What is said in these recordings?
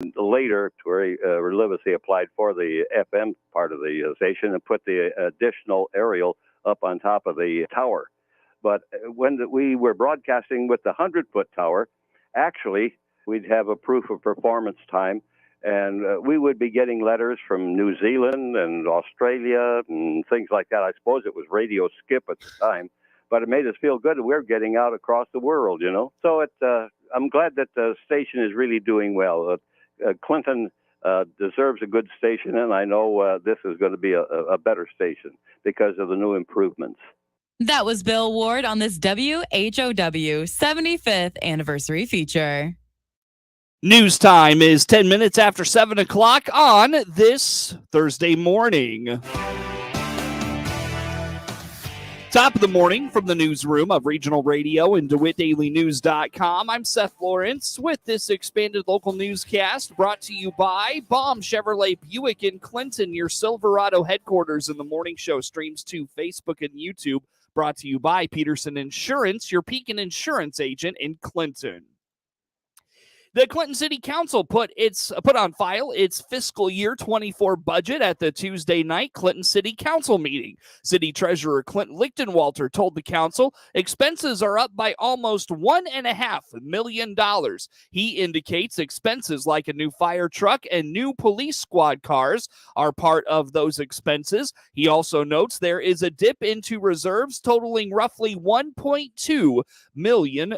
Later, Tori Relivesy applied for the FM part of the station and put the additional aerial up on top of the tower. But when we were broadcasting with the 100-foot tower, actually, we'd have a proof of performance time, and we would be getting letters from New Zealand and Australia and things like that. I suppose it was Radio Skip at the time, but it made us feel good that we're getting out across the world, you know. So I'm glad that the station is really doing well. Clinton deserves a good station, and I know this is going to be a better station because of the new improvements. That was Bill Ward on this WHOW 75th anniversary feature. News time is 10 minutes after 7 o'clock on this Thursday morning. Top of the morning from the newsroom of Regional Radio and DeWittDailyNews.com. I'm Seth Lawrence with this expanded local newscast brought to you by Baum Chevrolet Buick in Clinton, your Silverado headquarters. And the morning show streams to Facebook and YouTube. Brought to you by Peterson Insurance, your Pekin Insurance agent in Clinton. The Clinton City Council put on file its fiscal year 24 budget at the Tuesday night Clinton City Council meeting. City Treasurer Clint Lichtenwalter told the council expenses are up by almost $1.5 million. He indicates expenses like a new fire truck and new police squad cars are part of those expenses. He also notes there is a dip into reserves totaling roughly $1.2 million.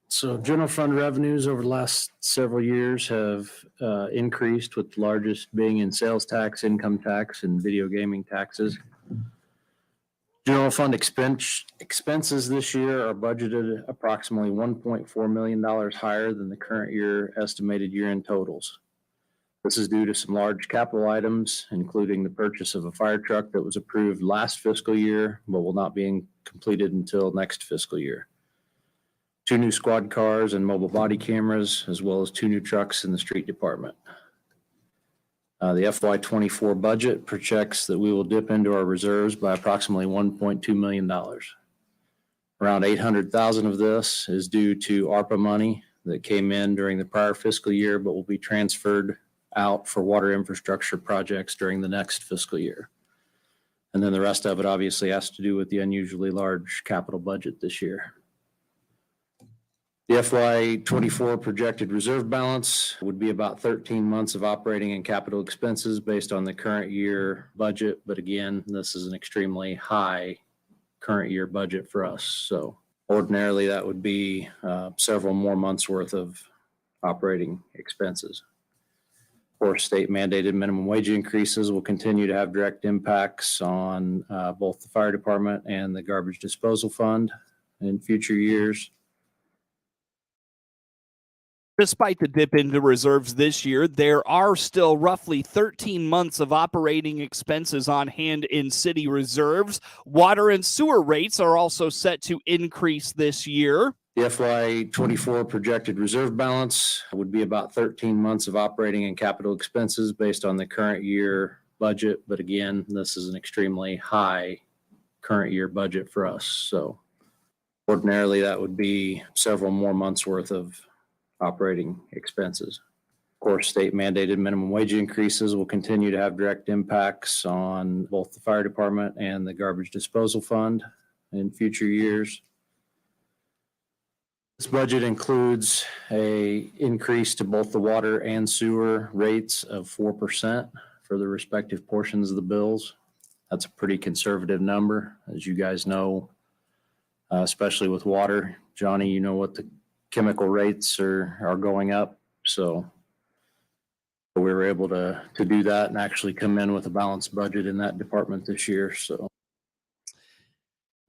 So general fund revenues over the last several years have increased, with the largest being in sales tax, income tax, and video gaming taxes. General fund expenses this year are budgeted approximately $1.4 million higher than the current year estimated year-end totals. This is due to some large capital items, including the purchase of a fire truck that was approved last fiscal year, but will not be completed until next fiscal year. 2 new squad cars and mobile body cameras, as well as 2 new trucks in the street department. The FY24 budget projects that we will dip into our reserves by approximately $1.2 million. Around $800,000 of this is due to ARPA money that came in during the prior fiscal year, but will be transferred out for water infrastructure projects during the next fiscal year. And then the rest of it obviously has to do with the unusually large capital budget this year. The FY24 projected reserve balance would be about 13 months of operating and capital expenses based on the current year budget. But again, this is an extremely high current year budget for us. So ordinarily that would be several more months worth of operating expenses. Of course, state mandated minimum wage increases will continue to have direct impacts on both the fire department and the garbage disposal fund in future years. Despite the dip into reserves this year, there are still roughly 13 months of operating expenses on hand in city reserves. Water and sewer rates are also set to increase this year. The FY24 projected reserve balance would be about 13 months of operating and capital expenses based on the current year budget. But again, this is an extremely high current year budget for us. So ordinarily that would be several more months worth of operating expenses. Of course, state mandated minimum wage increases will continue to have direct impacts on both the fire department and the garbage disposal fund in future years. This budget includes an increase to both the water and sewer rates of 4% for the respective portions of the bills. That's a pretty conservative number, as you guys know, especially with water. Johnny, you know what the chemical rates are going up. So we were able to do that and actually come in with a balanced budget in that department this year. So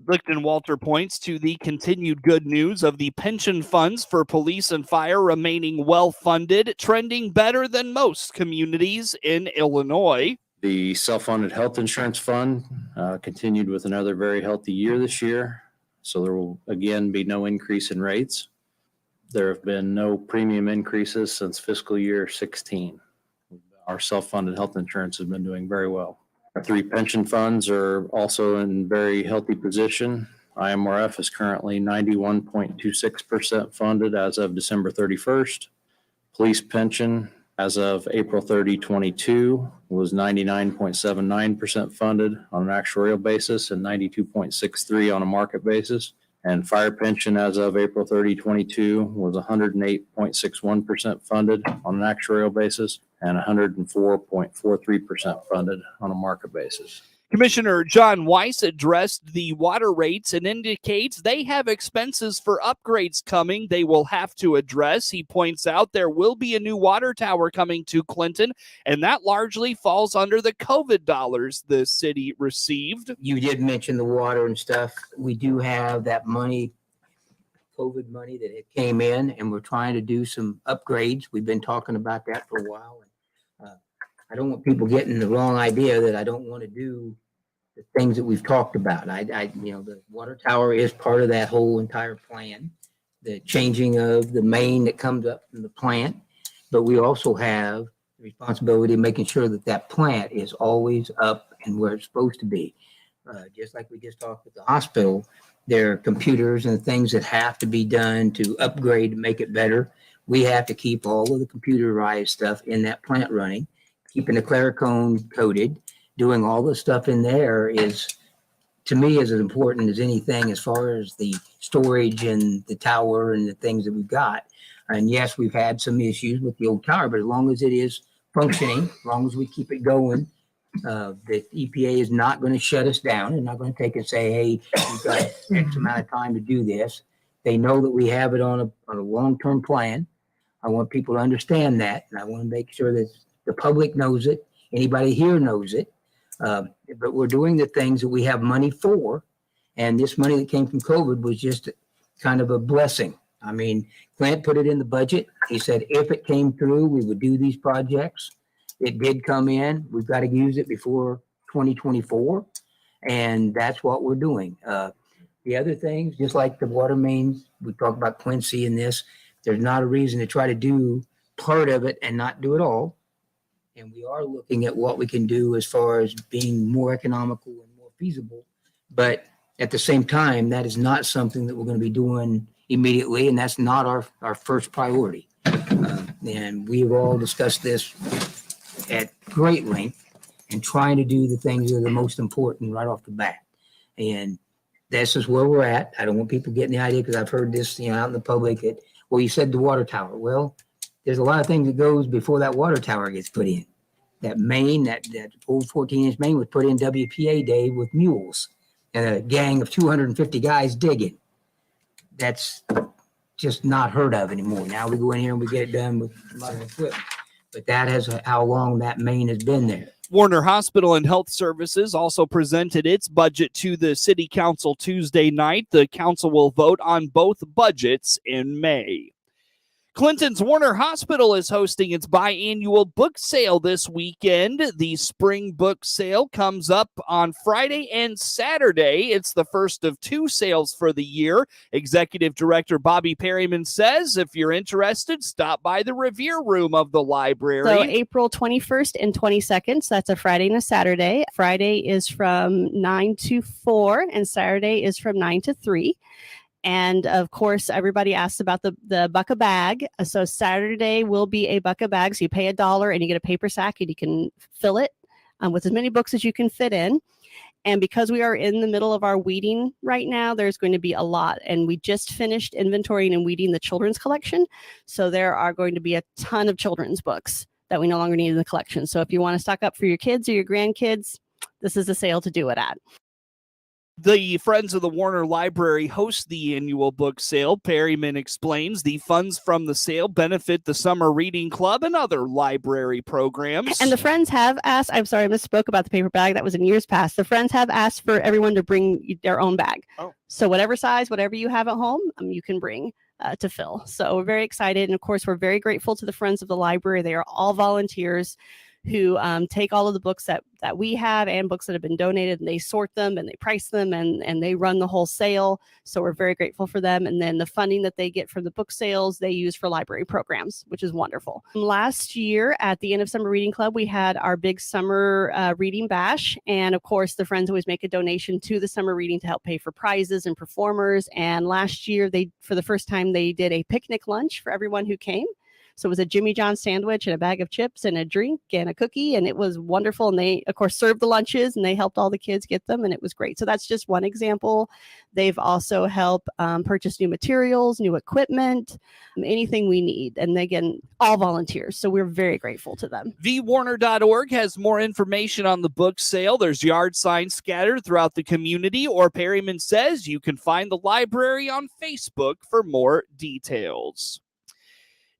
Lichtenwalter points to the continued good news of the pension funds for police and fire remaining well-funded, trending better than most communities in Illinois. The self-funded health insurance fund continued with another very healthy year this year. So there will again be no increase in rates. There have been no premium increases since fiscal year 16. Our self-funded health insurance has been doing very well. Our 3 pension funds are also in very healthy position. IMRF is currently 91.26% funded as of December 31st. Police pension as of April 30, 22 was 99.79% funded on an actuarial basis and 92.63 on a market basis. And fire pension as of April 30, 22 was 108.61% funded on an actuarial basis and 104.43% funded on a market basis. Commissioner John Weiss addressed the water rates and indicates they have expenses for upgrades coming they will have to address. He points out there will be a new water tower coming to Clinton, and that largely falls under the COVID dollars the city received. You did mention the water and stuff. We do have that money, COVID money that it came in, and we're trying to do some upgrades. We've been talking about that for a while. I don't want people getting the wrong idea that I don't want to do the things that we've talked about. The water tower is part of that whole entire plan, the changing of the main that comes up from the plant. But we also have the responsibility of making sure that that plant is always up and where it's supposed to be. Just like we just talked with the hospital, there are computers and things that have to be done to upgrade to make it better. We have to keep all of the computerized stuff in that plant running, keeping the Claricone coded, doing all the stuff in there is, to me, is as important as anything as far as the storage and the tower and the things that we've got. And yes, we've had some issues with the old tower, but as long as it is functioning, as long as we keep it going, the EPA is not going to shut us down. They're not going to take and say, hey, you've got X amount of time to do this. They know that we have it on a long-term plan. I want people to understand that, and I want to make sure that the public knows it. Anybody here knows it. But we're doing the things that we have money for. And this money that came from COVID was just kind of a blessing. I mean, Clint put it in the budget. He said, if it came through, we would do these projects. It did come in. We've got to use it before 2024. And that's what we're doing. The other things, just like the water mains, we talked about Quincy and this, there's not a reason to try to do part of it and not do it all. And we are looking at what we can do as far as being more economical and more feasible. But at the same time, that is not something that we're going to be doing immediately. And that's not our first priority. And we've all discussed this at great length and trying to do the things that are the most important right off the bat. And this is where we're at. I don't want people getting the idea, because I've heard this, out in the public, that, well, you said the water tower. Well, there's a lot of things that goes before that water tower gets put in. That main, that old 14-inch main was put in WPA day with mules and a gang of 250 guys digging. That's just not heard of anymore. Now we go in here and we get it done with modern equipment. But that is how long that main has been there. Warner Hospital and Health Services also presented its budget to the City Council Tuesday night. The council will vote on both budgets in May. Clinton's Warner Hospital is hosting its biannual book sale this weekend. The spring book sale comes up on Friday and Saturday. It's the first of two sales for the year. Executive Director Bobby Perryman says if you're interested, stop by the Revere Room of the library. So April 21st and 22nd, so that's a Friday and a Saturday. Friday is from 9 to 4 and Saturday is from 9 to 3. And of course, everybody asks about the buck a bag. So Saturday will be a buck a bag. So you pay $1 and you get a paper sack and you can fill it with as many books as you can fit in. And because we are in the middle of our weeding right now, there's going to be a lot. And we just finished inventorying and weeding the children's collection. So there are going to be a ton of children's books that we no longer need in the collection. So if you want to stock up for your kids or your grandkids, this is a sale to do it at. The Friends of the Warner Library host the annual book sale. Perryman explains the funds from the sale benefit the Summer Reading Club and other library programs. And the Friends have asked, I'm sorry, I misspoke about the paper bag. That was in years past. The Friends have asked for everyone to bring their own bag. Oh. So whatever size, whatever you have at home, you can bring to fill. So we're very excited. And of course, we're very grateful to the Friends of the Library. They are all volunteers who take all of the books that we have and books that have been donated, and they sort them and they price them and they run the whole sale. So we're very grateful for them. And then the funding that they get from the book sales, they use for library programs, which is wonderful. Last year at the end of Summer Reading Club, we had our big summer reading bash. And of course, the Friends always make a donation to the summer reading to help pay for prizes and performers. And last year, for the first time, they did a picnic lunch for everyone who came. So it was a Jimmy John sandwich and a bag of chips and a drink and a cookie, and it was wonderful. And they, of course, served the lunches, and they helped all the kids get them, and it was great. So that's just one example. They've also helped purchase new materials, new equipment, anything we need. And again, all volunteers. So we're very grateful to them. VWarner.org has more information on the book sale. There's yard signs scattered throughout the community, or Perryman says you can find the library on Facebook for more details.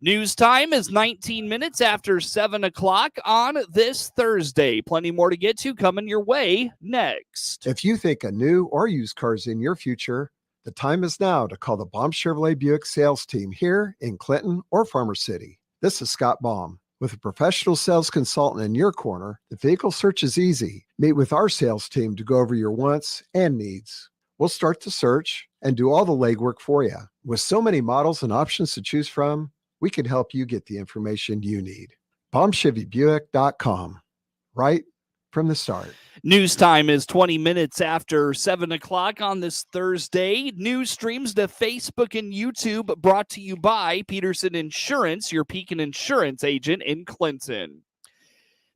News time is 19 minutes after 7 o'clock on this Thursday. Plenty more to get to coming your way next. If you think a new or used car is in your future, the time is now to call the Baum Chevrolet Buick sales team here in Clinton or Farmer City. This is Scott Baum. With a professional sales consultant in your corner, the vehicle search is easy. Meet with our sales team to go over your wants and needs. We'll start the search and do all the legwork for you. With so many models and options to choose from, we can help you get the information you need. BaumChevyBuick.com. Right from the start. News time is 20 minutes after 7 o'clock on this Thursday. News streams to Facebook and YouTube, brought to you by Peterson Insurance, your Pekin Insurance agent in Clinton.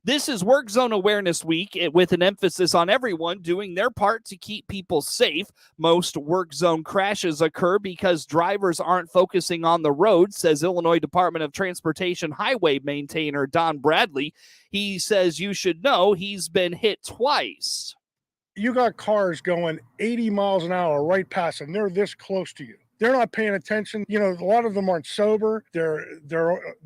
This is Work Zone Awareness Week, with an emphasis on everyone doing their part to keep people safe. Most work zone crashes occur because drivers aren't focusing on the road, says Illinois Department of Transportation highway maintainer Don Bradley. He says you should know he's been hit twice. You got cars going 80 miles an hour right past them. They're this close to you. They're not paying attention. You know, a lot of them aren't sober. They're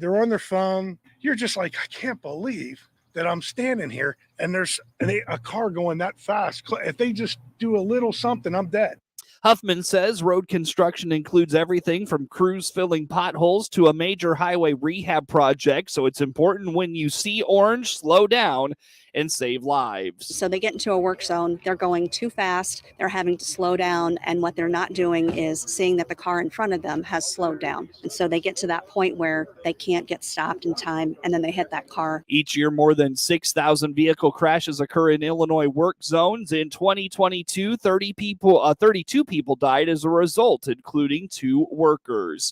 on their phone. You're just like, I can't believe that I'm standing here and there's a car going that fast. If they just do a little something, I'm dead. Huffman says road construction includes everything from crews filling potholes to a major highway rehab project. So it's important when you see orange, slow down and save lives. So they get into a work zone, they're going too fast, they're having to slow down, and what they're not doing is seeing that the car in front of them has slowed down. And so they get to that point where they can't get stopped in time, and then they hit that car. Each year, more than 6,000 vehicle crashes occur in Illinois work zones. In 2022, 32 people died as a result, including 2 workers.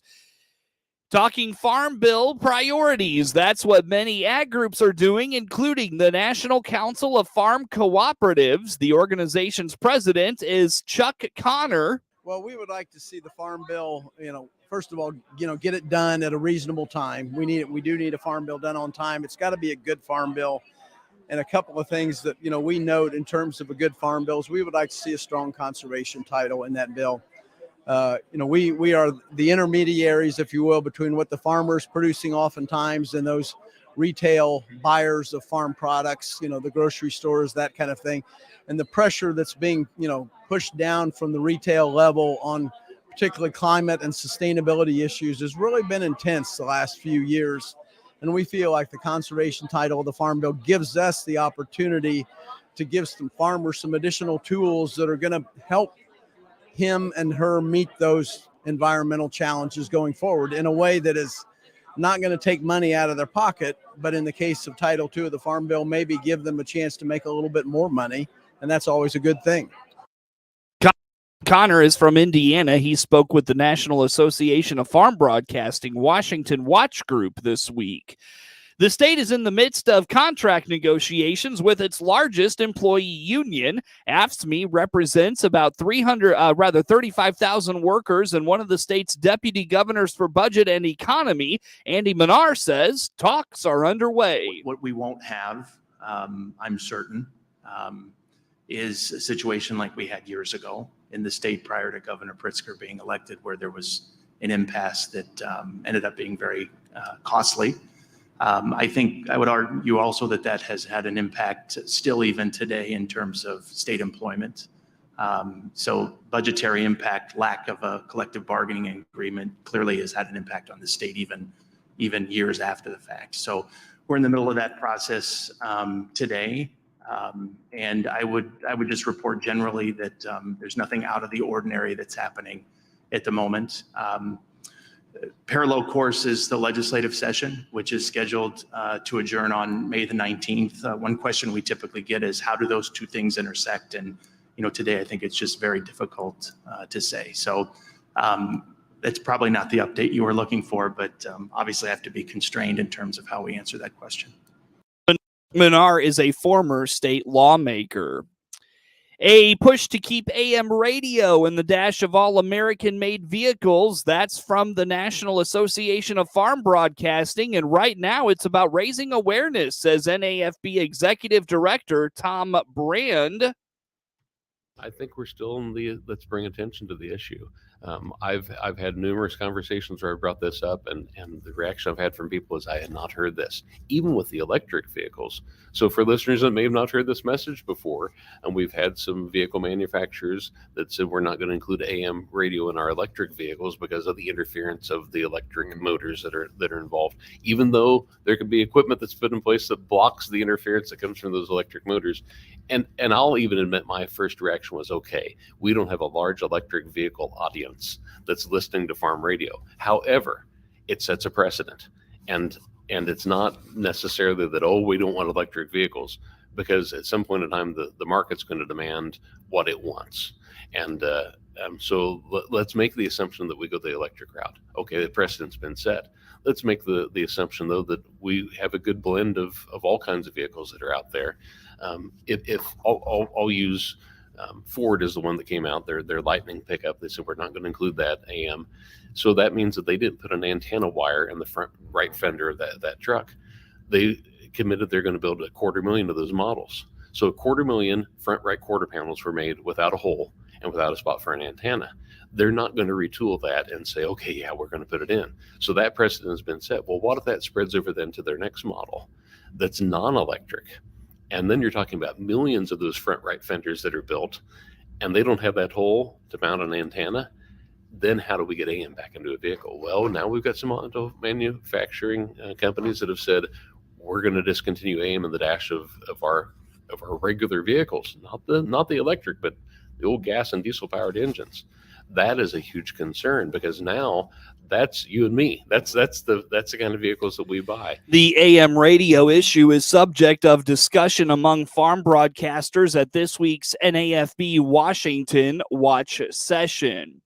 Talking Farm Bill priorities. That's what many ag groups are doing, including the National Council of Farm Cooperatives. The organization's president is Chuck Connor. Well, we would like to see the Farm Bill, first of all, get it done at a reasonable time. We do need a Farm Bill done on time. It's got to be a good Farm Bill. And a couple of things that, we note in terms of a good Farm Bill is we would like to see a strong conservation title in that bill. We are the intermediaries, if you will, between what the farmer's producing oftentimes and those retail buyers of farm products, the grocery stores, that kind of thing. And the pressure that's being, pushed down from the retail level on particularly climate and sustainability issues has really been intense the last few years. And we feel like the conservation title of the Farm Bill gives us the opportunity to give some farmers some additional tools that are going to help him and her meet those environmental challenges going forward in a way that is not going to take money out of their pocket, but in the case of Title II of the Farm Bill, maybe give them a chance to make a little bit more money, and that's always a good thing. Connor is from Indiana. He spoke with the National Association of Farm Broadcasting Washington Watch Group this week. The state is in the midst of contract negotiations with its largest employee union. AFSCME represents about 35,000 workers, and one of the state's deputy governors for budget and economy, Andy Minar, says talks are underway. What we won't have, I'm certain, is a situation like we had years ago in the state prior to Governor Pritzker being elected, where there was an impasse that ended up being very costly. I think I would argue also that has had an impact still even today in terms of state employment. So budgetary impact, lack of a collective bargaining agreement clearly has had an impact on the state even years after the fact. So we're in the middle of that process today. And I would just report generally that there's nothing out of the ordinary that's happening at the moment. Parallel course is the legislative session, which is scheduled to adjourn on May the 19th. One question we typically get is how do those two things intersect? And, today I think it's just very difficult to say. So That's probably not the update you were looking for, but obviously I have to be constrained in terms of how we answer that question. Minar is a former state lawmaker. A push to keep AM radio in the dash of all American-made vehicles. That's from the National Association of Farm Broadcasting, and right now it's about raising awareness, says NAFB Executive Director Tom Brand. I think we're still in the let's bring attention to the issue. I've had numerous conversations where I brought this up, and the reaction I've had from people is I had not heard this, even with the electric vehicles. So for listeners that may have not heard this message before, and we've had some vehicle manufacturers that said we're not going to include AM radio in our electric vehicles because of the interference of the electric motors that are involved, even though there could be equipment that's put in place that blocks the interference that comes from those electric motors. And I'll even admit my first reaction was, okay, we don't have a large electric vehicle audience that's listening to farm radio. However, it sets a precedent. And it's not necessarily that, oh, we don't want electric vehicles, because at some point in time, the market's going to demand what it wants. And so let's make the assumption that we go the electric route. Okay, the precedent's been set. Let's make the assumption, though, that we have a good blend of all kinds of vehicles that are out there. If I'll use Ford is the one that came out, their Lightning pickup. They said we're not going to include that AM. So that means that they didn't put an antenna wire in the front right fender of that truck. They committed they're going to build 250,000 of those models. So 250,000 front right quarter panels were made without a hole and without a spot for an antenna. They're not going to retool that and say, okay, yeah, we're going to put it in. So that precedent has been set. Well, what if that spreads over then to their next model that's non-electric? And then you're talking about millions of those front right fenders that are built, and they don't have that hole to mount an antenna. Then how do we get AM back into a vehicle? Well, now we've got some auto manufacturing companies that have said we're going to discontinue AM in the dash of our regular vehicles, not the electric, but the old gas and diesel powered engines. That is a huge concern, because now that's you and me. That's the kind of vehicles that we buy. The AM radio issue is subject of discussion among farm broadcasters at this week's NAFB Washington Watch session.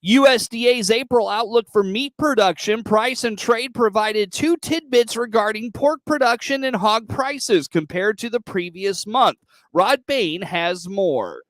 USDA's April outlook for meat production, price, and trade provided 2 tidbits regarding pork production and hog prices compared to the previous month. Rod Bain has more.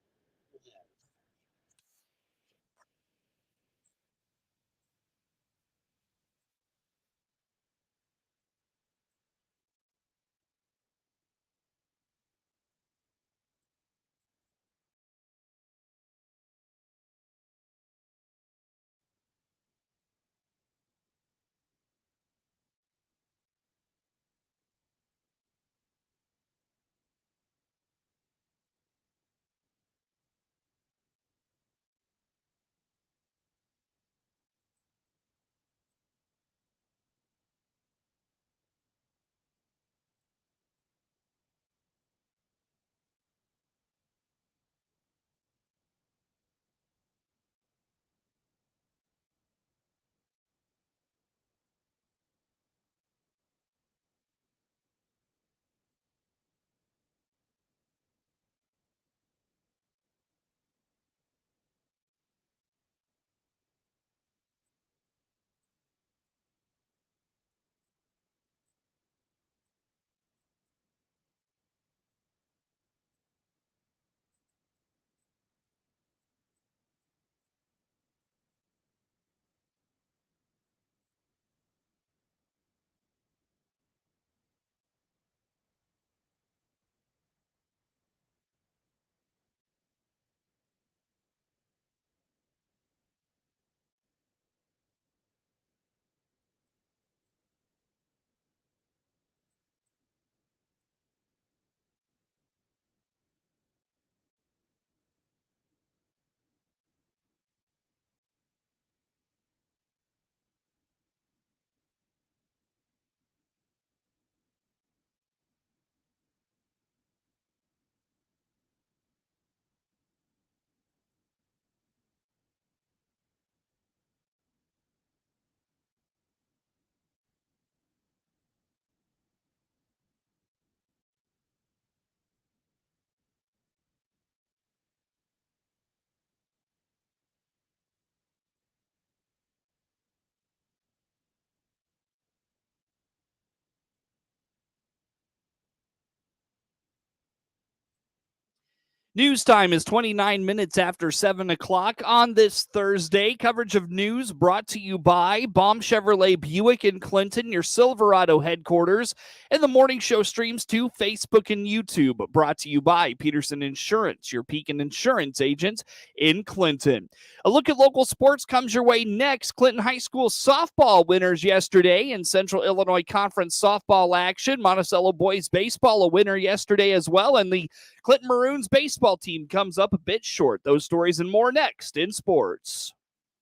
News time is 29 minutes after 7 o'clock on this Thursday. Coverage of news brought to you by Baum Chevrolet Buick in Clinton, your Silverado headquarters. And the morning show streams to Facebook and YouTube. Brought to you by Peterson Insurance, your Pekin Insurance agent in Clinton. A look at local sports comes your way next. Clinton High School softball winners yesterday in Central Illinois Conference softball action. Monticello boys baseball a winner yesterday as well. And the Clinton Maroons baseball team comes up a bit short. Those stories and more next in sports.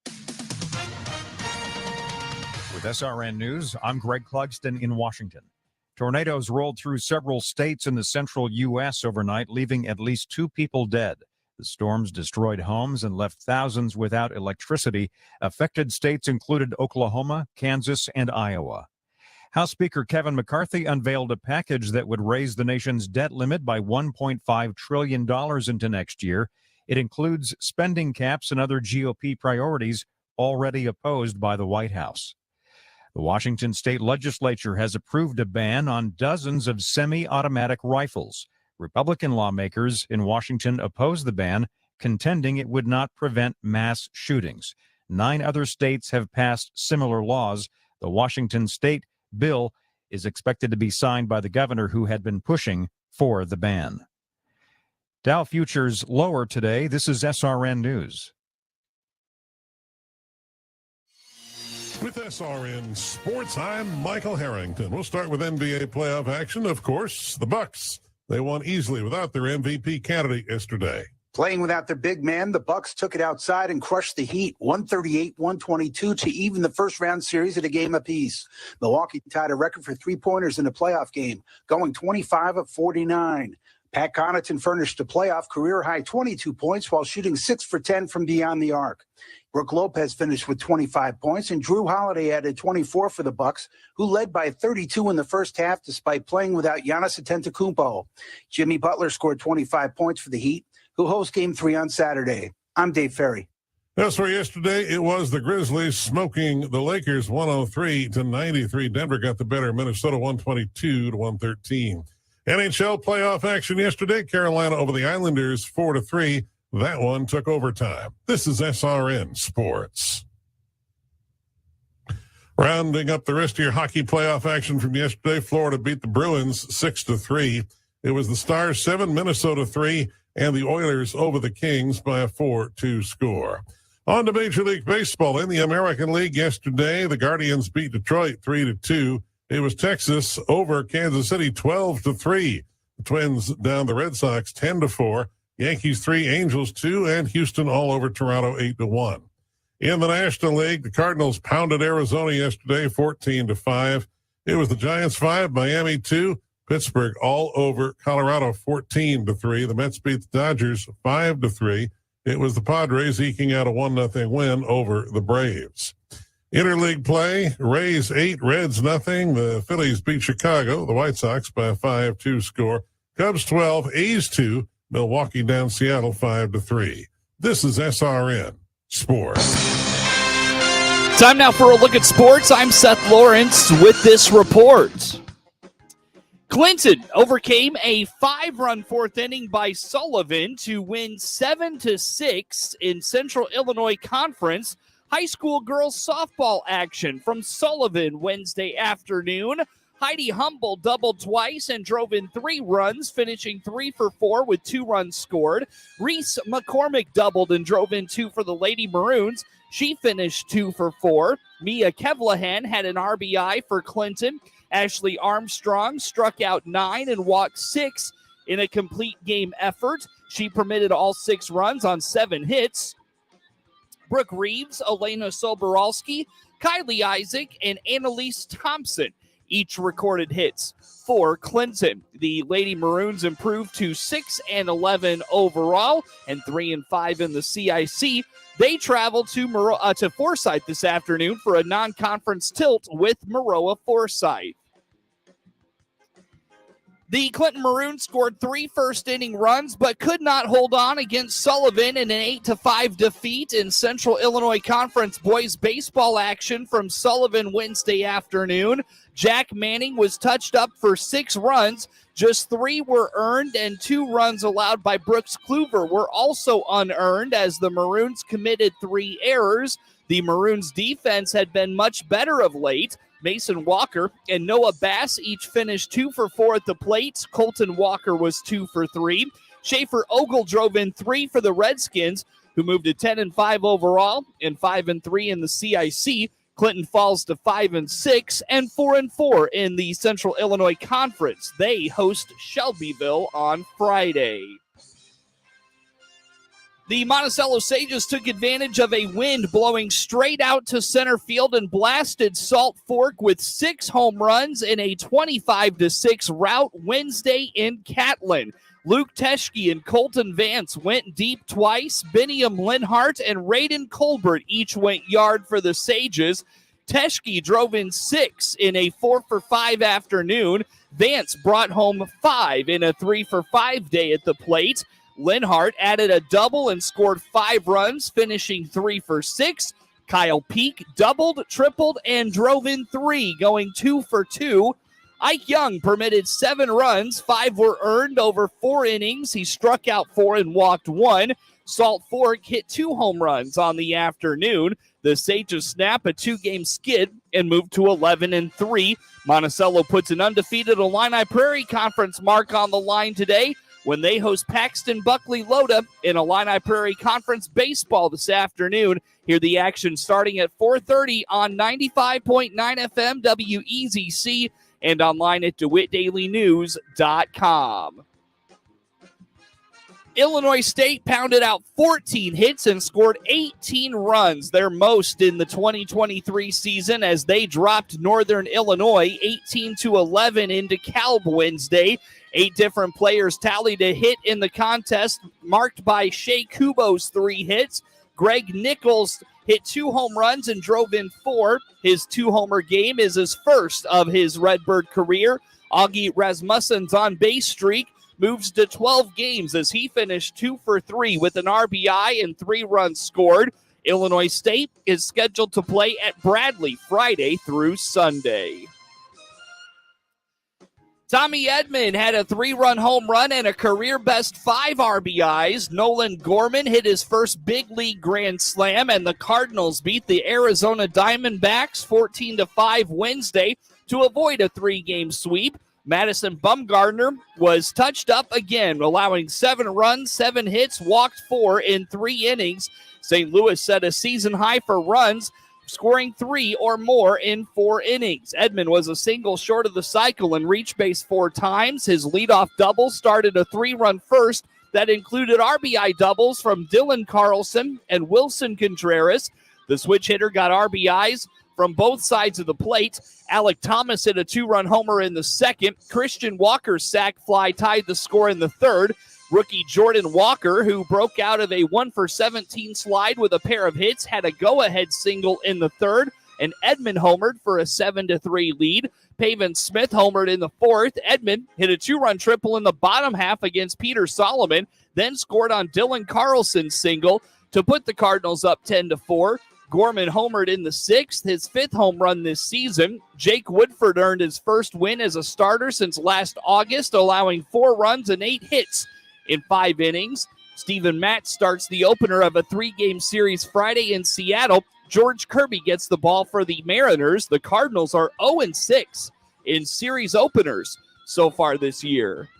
With SRN News, I'm Greg Clugston in Washington. Tornadoes rolled through several states in the central U.S. overnight, leaving at least 2 people dead. The storms destroyed homes and left thousands without electricity. Affected states included Oklahoma, Kansas, and Iowa. House Speaker Kevin McCarthy unveiled a package that would raise the nation's debt limit by $1.5 trillion into next year. It includes spending caps and other GOP priorities already opposed by the White House. The Washington state legislature has approved a ban on dozens of semi-automatic rifles. Republican lawmakers in Washington oppose the ban, contending it would not prevent mass shootings. 9 other states have passed similar laws. The Washington state bill is expected to be signed by the governor who had been pushing for the ban. Dow futures lower today. This is SRN News. With SRN Sports, I'm Michael Harrington. We'll start with NBA playoff action. Of course, the Bucks. They won easily without their MVP candidate yesterday. Playing without their big man, the Bucks took it outside and crushed the Heat 138-122 to even the first-round series at a game apiece. Milwaukee tied a record for three-pointers in a playoff game, going 25 of 49. Pat Connaughton furnished a playoff career-high 22 points while shooting 6 for 10 from beyond the arc. Brook Lopez finished with 25 points, and Drew Holiday added 24 for the Bucks, who led by 32 in the first half despite playing without Giannis Antetokounmpo. Jimmy Butler scored 25 points for the Heat, who host Game 3 on Saturday. I'm Dave Ferry. Elsewhere yesterday, it was the Grizzlies smoking the Lakers 103-93. Denver got the better, Minnesota 122-113. NHL playoff action yesterday, Carolina over the Islanders 4-3. That one took overtime. This is SRN Sports. Rounding up the rest of your hockey playoff action from yesterday, Florida beat the Bruins 6-3. It was the Stars 7, Minnesota 3, and the Oilers over the Kings by a 4-2 score. On to Major League Baseball. In the American League yesterday, the Guardians beat Detroit 3-2. It was Texas over Kansas City 12-3. The Twins down the Red Sox 10-4. Yankees 3, Angels 2, and Houston all over Toronto 8-1. In the National League, the Cardinals pounded Arizona yesterday 14-5. It was the Giants 5, Miami 2, Pittsburgh all over Colorado 14-3. The Mets beat the Dodgers 5-3. It was the Padres eking out a 1-0 win over the Braves. Interleague play, Rays 8, Reds 0. The Phillies beat Chicago, the White Sox by a 5-2 score. Cubs 12, A's 2, Milwaukee down Seattle 5-3. This is SRN Sports. Time now for a look at sports. I'm Seth Lawrence with this report. Clinton overcame a 5-run fourth inning by Sullivan to win 7-6 in Central Illinois Conference high school girls softball action from Sullivan Wednesday afternoon. Heidi Humble doubled twice and drove in 3 runs, finishing 3 for 4 with 2 runs scored. Reese McCormick doubled and drove in 2 for the Lady Maroons. She finished 2 for 4. Mia Kevlahan had an RBI for Clinton. Ashley Armstrong struck out 9 and walked 6 in a complete game effort. She permitted all 6 runs on 7 hits. Brooke Reeves, Elena Soboralski, Kylie Isaac, and Annalise Thompson each recorded hits for Clinton. The Lady Maroons improved to 6-11 overall and 3-5 in the CIC. They travel to Forsyth this afternoon for a non-conference tilt with Maroa Forsyth. The Clinton Maroons scored 3 first-inning runs, but could not hold on against Sullivan in an 8-5 defeat in Central Illinois Conference boys baseball action from Sullivan Wednesday afternoon. Jack Manning was touched up for 6 runs. Just 3 were earned, and 2 runs allowed by Brooks Kluver were also unearned as the Maroons committed 3 errors. The Maroons' defense had been much better of late. Mason Walker and Noah Bass each finished 2 for 4 at the plate. Colton Walker was 2 for 3. Schaefer Ogle drove in 3 for the Redskins, who moved to 10-5 overall and 5-3 in the CIC. Clinton falls to 5-6 and 4-4 in the Central Illinois Conference. They host Shelbyville on Friday. The Monticello Sages took advantage of a wind blowing straight out to center field and blasted Salt Fork with 6 home runs in a 25-6 rout Wednesday in Catlin. Luke Teschke and Colton Vance went deep twice. Biniam Linhart and Raiden Colbert each went yard for the Sages. Teschke drove in 6 in a 4-for-5 afternoon. Vance brought home 5 in a 3-for-5 day at the plate. Linhart added a double and scored 5 runs, finishing 3 for 6. Kyle Peak doubled, tripled, and drove in 3, going 2 for 2. Ike Young permitted 7 runs. 5 were earned over 4 innings. He struck out 4 and walked 1. Salt Fork hit 2 home runs on the afternoon. The Sages snap a 2-game skid and move to 11-3. Monticello puts an undefeated Illini Prairie Conference mark on the line today when they host Paxton Buckley Loda in Illini Prairie Conference baseball this afternoon. Hear the action starting at 4:30 on 95.9 FM WEZC and online at DeWittDailyNews.com. Illinois State pounded out 14 hits and scored 18 runs, their most in the 2023 season, as they dropped Northern Illinois 18-11 in DeKalb Wednesday. 8 different players tallied a hit in the contest, marked by Shea Kubo's 3 hits. Greg Nichols hit 2 home runs and drove in 4. His 2-homer game is his first of his Redbird career. Augie Rasmussen's on-base streak moves to 12 games as he finished 2 for 3 with an RBI and 3 runs scored. Illinois State is scheduled to play at Bradley Friday through Sunday. Tommy Edman had a 3-run home run and a career-best 5 RBIs. Nolan Gorman hit his first big league grand slam, and the Cardinals beat the Arizona Diamondbacks 14-5 Wednesday to avoid a 3-game sweep. Madison Bumgardner was touched up again, allowing 7 runs, 7 hits, walked 4 in 3 innings. St. Louis set a season high for runs, scoring 3 or more in 4 innings. Edman was a single short of the cycle and reached base 4 times. His leadoff double started a 3-run first that included RBI doubles from Dylan Carlson and Wilson Contreras. The switch hitter got RBIs from both sides of the plate. Alec Thomas hit a 2-run homer in the second. Christian Walker's sac fly tied the score in the third. Rookie Jordan Walker, who broke out of a 1-for-17 slide with a pair of hits, had a go-ahead single in the third, and Edman homered for a 7-3 lead. Pavin Smith homered in the fourth. Edman hit a 2-run triple in the bottom half against Peter Solomon, then scored on Dylan Carlson's single to put the Cardinals up 10-4. Gorman homered in the sixth, his 5th home run this season. Jake Woodford earned his first win as a starter since last August, allowing 4 runs and 8 hits in 5 innings. Stephen Matt starts the opener of a 3-game series Friday in Seattle. George Kirby gets the ball for the Mariners. The Cardinals are 0-6 in series openers so far this year.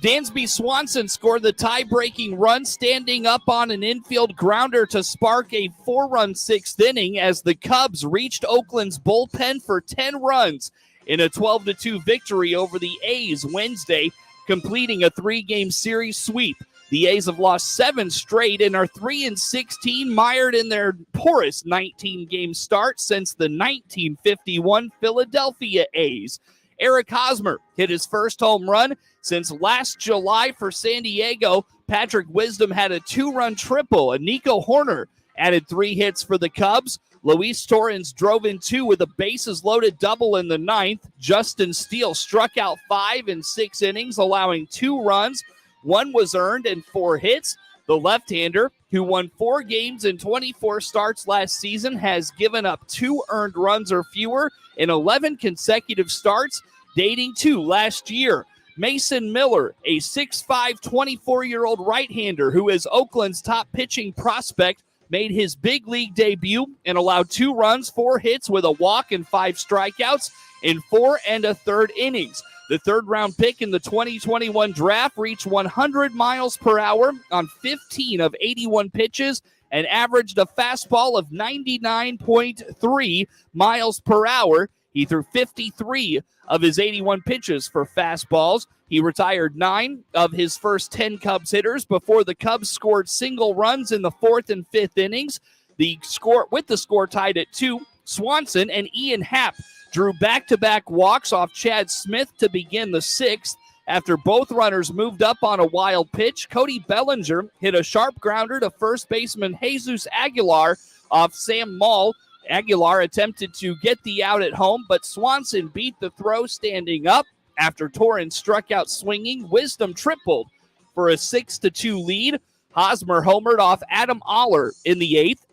Dansby Swanson scored the tie-breaking run, standing up on an infield grounder to spark a 4-run 6th inning as the Cubs reached Oakland's bullpen for 10 runs in a 12-2 victory over the A's Wednesday, completing a 3-game series sweep. The A's have lost 7 straight and are 3-16, mired in their poorest 19-game start since the 1951 Philadelphia A's. Eric Hosmer hit his first home run since last July for San Diego. Patrick Wisdom had a 2-run triple, and Nico Horner added 3 hits for the Cubs. Luis Torrens drove in 2 with a bases-loaded double in the 9th. Justin Steele struck out 5 in 6 innings, allowing 2 runs. 1 was earned and 4 hits. The left-hander, who won 4 games in 24 starts last season, has given up 2 earned runs or fewer in 11 consecutive starts, dating to last year. Mason Miller, a 6'5", 24-year-old right-hander who is Oakland's top pitching prospect, made his big league debut and allowed 2 runs, 4 hits with a walk and 5 strikeouts in 4 1/3 innings. The third-round pick in the 2021 draft reached 100 miles per hour on 15 of 81 pitches and averaged a fastball of 99.3 miles per hour. He threw 53 of his 81 pitches for fastballs. He retired 9 of his first 10 Cubs hitters before the Cubs scored single runs in the 4th and 5th innings. The score tied at 2, Swanson and Ian Happ drew back-to-back walks off Chad Smith to begin the 6th. After both runners moved up on a wild pitch, Cody Bellinger hit a sharp grounder to first baseman Jesus Aguilar off Sam Maul. Aguilar attempted to get the out at home, but Swanson beat the throw standing up. After Torrens struck out swinging, Wisdom tripled for a 6-2 lead. Hosmer homered off Adam Aller in the 8th.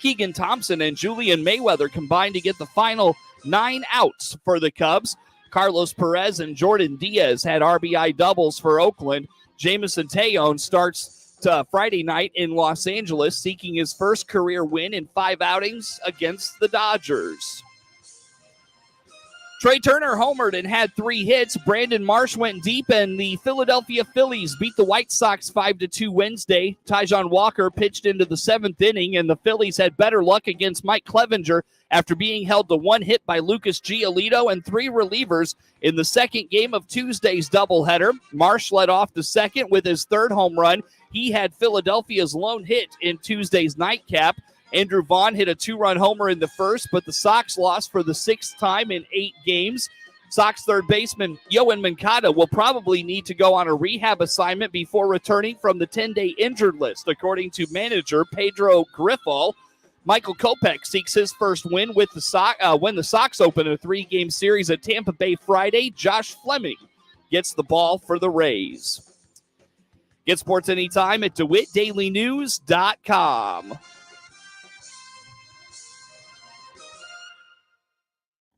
Keegan Thompson and Julian Mayweather combined to get the final 9 outs for the Cubs. Carlos Perez and Jordan Diaz had RBI doubles for Oakland. Jamison Tejon starts Friday night in Los Angeles, seeking his first career win in 5 outings against the Dodgers. Trey Turner homered and had 3 hits. Brandon Marsh went deep, and the Philadelphia Phillies beat the White Sox 5-2 Wednesday. Tyjon Walker pitched into the 7th inning, and the Phillies had better luck against Mike Clevenger after being held to 1 hit by Lucas Giolito and 3 relievers in the second game of Tuesday's doubleheader. Marsh led off the second with his 3rd home run. He had Philadelphia's lone hit in Tuesday's nightcap. Andrew Vaughn hit a 2-run homer in the first, but the Sox lost for the 6th time in 8 games. Sox third baseman Yoan Moncada will probably need to go on a rehab assignment before returning from the 10-day injured list, according to manager Pedro Grifol. Michael Kopech seeks his first win with the Sox when the Sox open a 3-game series at Tampa Bay Friday. Josh Fleming gets the ball for the Rays. Get sports anytime at DeWittDailyNews.com.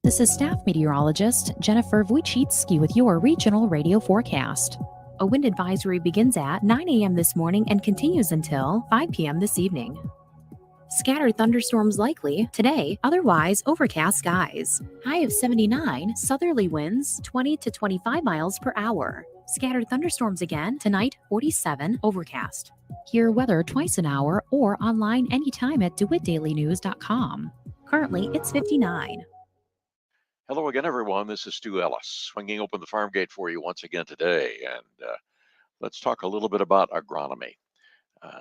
This is staff meteorologist Jennifer Wojcicki with your regional radio forecast. A wind advisory begins at 9 a.m. this morning and continues until 5 p.m. this evening. Scattered thunderstorms likely today, otherwise overcast skies. High of 79, southerly winds 20 to 25 miles per hour. Scattered thunderstorms again tonight, 47, overcast. Hear weather twice an hour or online anytime at DeWittDailyNews.com. Currently, it's 59. Hello again, everyone. This is Stu Ellis, swinging open the farm gate for you once again today. And let's talk a little bit about agronomy.